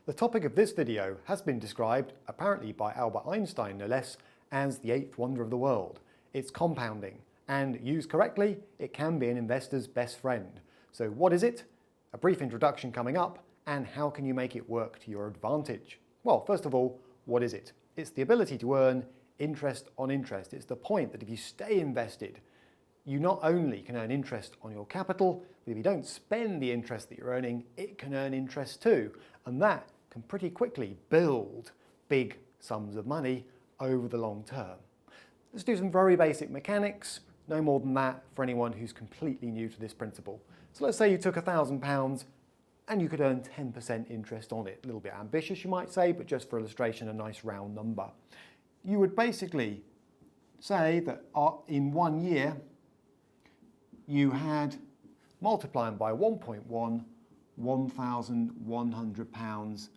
The topic of this video has been described, apparently by Albert Einstein no less, as the eighth wonder of the world. It's compounding, and used correctly, it can be an investor's best friend. So what is it? A brief introduction coming up, and how can you make it work to your advantage? Well, first of all, what is it? It's the ability to earn interest on interest. It's the point that if you stay invested, you not only can earn interest on your capital, but if you don't spend the interest that you're earning, it can earn interest too. And that can pretty quickly build big sums of money over the long term. Let's do some very basic mechanics, no more than that for anyone who's completely new to this principle. So let's say you took £1,000 and you could earn 10% interest on it. A little bit ambitious, you might say, but just for illustration, a nice round number. You would basically say that in 1 year, you had, multiplying by 1.1, £1,100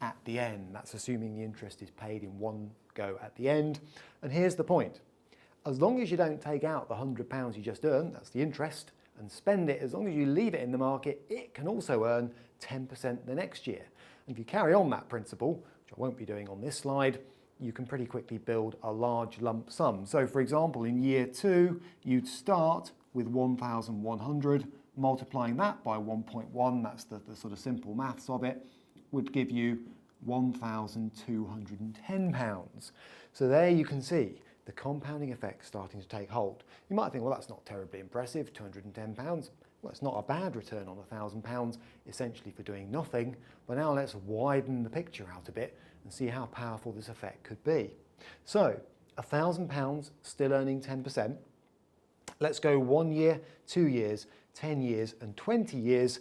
at the end. That's assuming the interest is paid in one go at the end. And here's the point. As long as you don't take out the £100 you just earned, that's the interest, and spend it, as long as you leave it in the market, it can also earn 10% the next year. And if you carry on that principle, which I won't be doing on this slide, you can pretty quickly build a large lump sum. So for example, in year 2, you'd start with 1,100, multiplying that by 1.1, that's the sort of simple maths of it, would give you £1,210. So there you can see the compounding effect starting to take hold. You might think, well, that's not terribly impressive, £210. Well, it's not a bad return on £1,000, essentially for doing nothing. But now let's widen the picture out a bit and see how powerful this effect could be. So, £1,000 still earning 10%. Let's go 1 year, 2 years, 10 years, and 20 years.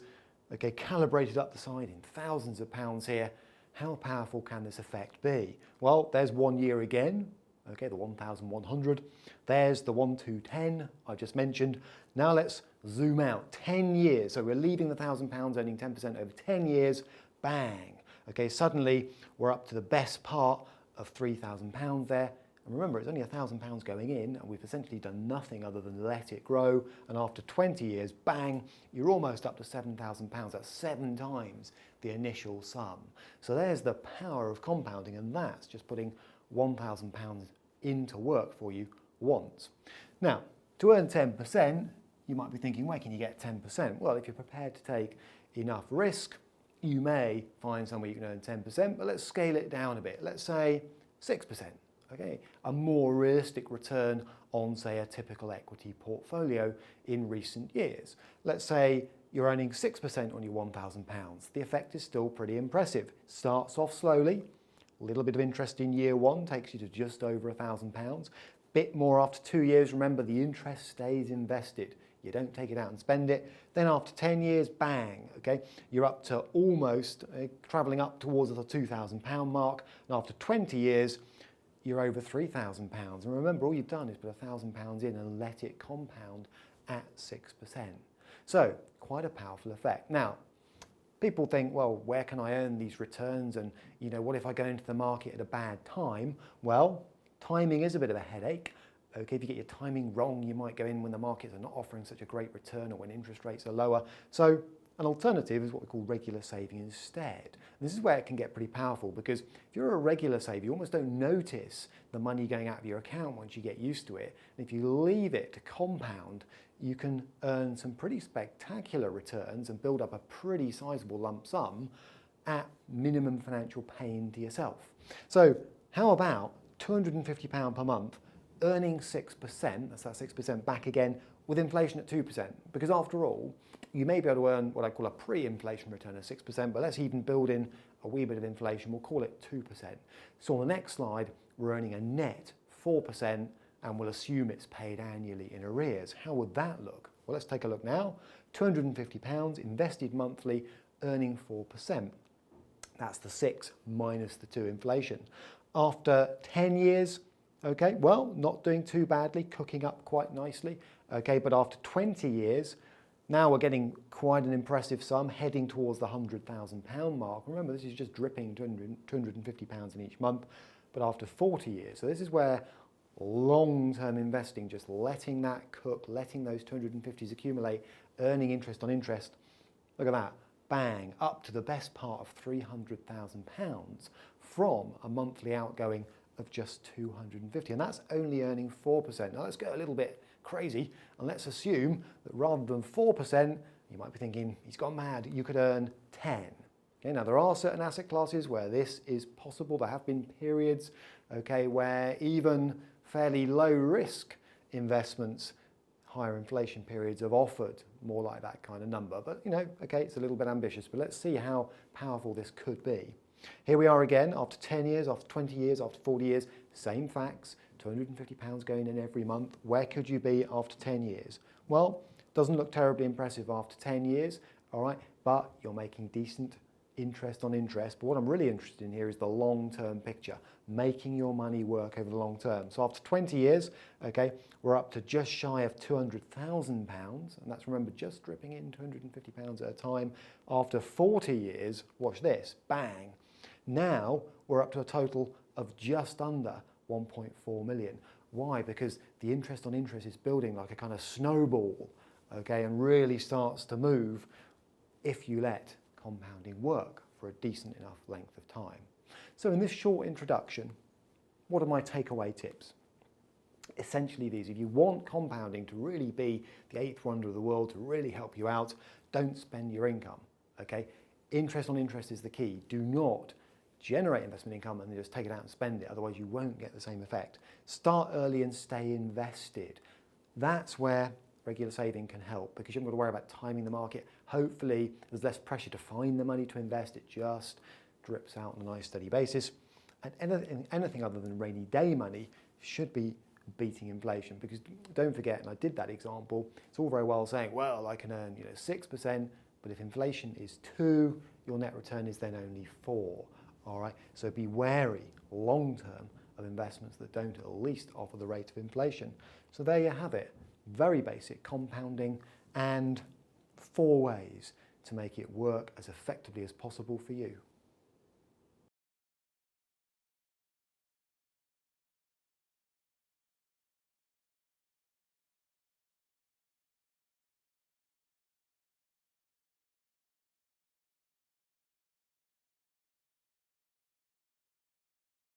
Okay, calibrated up the side in thousands of pounds here. How powerful can this effect be? Well, there's 1 year again. Okay, the 1,100. There's the 1,210 I just mentioned. Now let's zoom out. 10 years. So we're leaving the £1,000 earning 10% over 10 years. Bang. Okay, suddenly we're up to the best part of £3,000 there. And remember, it's only £1,000 going in, and we've essentially done nothing other than let it grow. And after 20 years, bang, you're almost up to £7,000. That's 7 times the initial sum. So there's the power of compounding, and that's just putting £1,000 into work for you once. Now, to earn 10%, you might be thinking, where can you get 10%? Well, if you're prepared to take enough risk, you may find somewhere you can earn 10%, but let's scale it down a bit. Let's say 6%. Okay, a more realistic return on, say, a typical equity portfolio in recent years. Let's say you're earning 6% on your £1,000. The effect is still pretty impressive. Starts off slowly, a little bit of interest in year 1 takes you to just over £1,000. Bit more after 2 years. Remember, the interest stays invested. You don't take it out and spend it. Then after 10 years, bang, okay, you're up to almost travelling up towards the £2,000 mark. And after 20 years, you're over £3,000. And remember, all you've done is put £1,000 in and let it compound at 6%. So, quite a powerful effect. Now, people think, well, where can I earn these returns? And, you know, what if I go into the market at a bad time? Well, timing is a bit of a headache. Okay, if you get your timing wrong, you might go in when the markets are not offering such a great return or when interest rates are lower. So, an alternative is what we call regular saving instead. And this is where it can get pretty powerful, because if you're a regular saver, you almost don't notice the money going out of your account once you get used to it. And if you leave it to compound, you can earn some pretty spectacular returns and build up a pretty sizable lump sum at minimum financial pain to yourself. So how about £250 per month, earning 6%, that's that 6% back again, with inflation at 2%, because after all, you may be able to earn what I call a pre-inflation return of 6%, but let's even build in a wee bit of inflation, we'll call it 2%. So on the next slide, we're earning a net 4%, and we'll assume it's paid annually in arrears. How would that look? Well, let's take a look now. £250 invested monthly, earning 4%. That's the 6 minus the 2 inflation. After 10 years, okay, well, not doing too badly, cooking up quite nicely. Okay, but after 20 years, now we're getting quite an impressive sum, heading towards the £100,000 mark. Remember, this is just dripping £250 in each month, but after 40 years. So this is where long-term investing, just letting that cook, letting those 250s accumulate, earning interest on interest. Look at that. bang, up to the best part of £300,000 from a monthly outgoing of just 250, and that's only earning 4%. Now let's go a little bit crazy and let's assume that rather than 4%, you might be thinking, he's gone mad, you could earn 10. Okay, now there are certain asset classes where this is possible. There have been periods, okay, where even fairly low risk investments, higher inflation periods, have offered more like that kind of number. But okay, it's a little bit ambitious, but let's see how powerful this could be. Here we are again, after 10 years, after 20 years, after 40 years, same facts, £250 going in every month. Where could you be after 10 years? Well, doesn't look terribly impressive after 10 years, all right, but you're making decent interest on interest. But what I'm really interested in here is the long-term picture, making your money work over the long term. So after 20 years, okay, we're up to just shy of £200,000, and that's, remember, just dripping in £250 at a time. After 40 years, watch this, bang. Now we're up to a total of just under 1.4 million. Why? Because the interest on interest is building like a kind of snowball, okay, and really starts to move if you let compounding work for a decent enough length of time. So in this short introduction, what are my takeaway tips? Essentially these: if you want compounding to really be the eighth wonder of the world, to really help you out, don't spend your income, okay? Interest on interest is the key. Do not generate investment income and then just take it out and spend it, otherwise you won't get the same effect. Start early and stay invested. That's where regular saving can help, because you haven't got to worry about timing the market. Hopefully there's less pressure to find the money to invest. It just drips out on a nice steady basis. And anything other than rainy day money should be beating inflation, because don't forget, and I did that example, it's all very well saying, well, I can earn 6%, but if inflation is 2, your net return is then only 4. All right, so be wary long term of investments that don't at least offer the rate of inflation. So there you have it, very basic compounding and 4 ways to make it work as effectively as possible for you.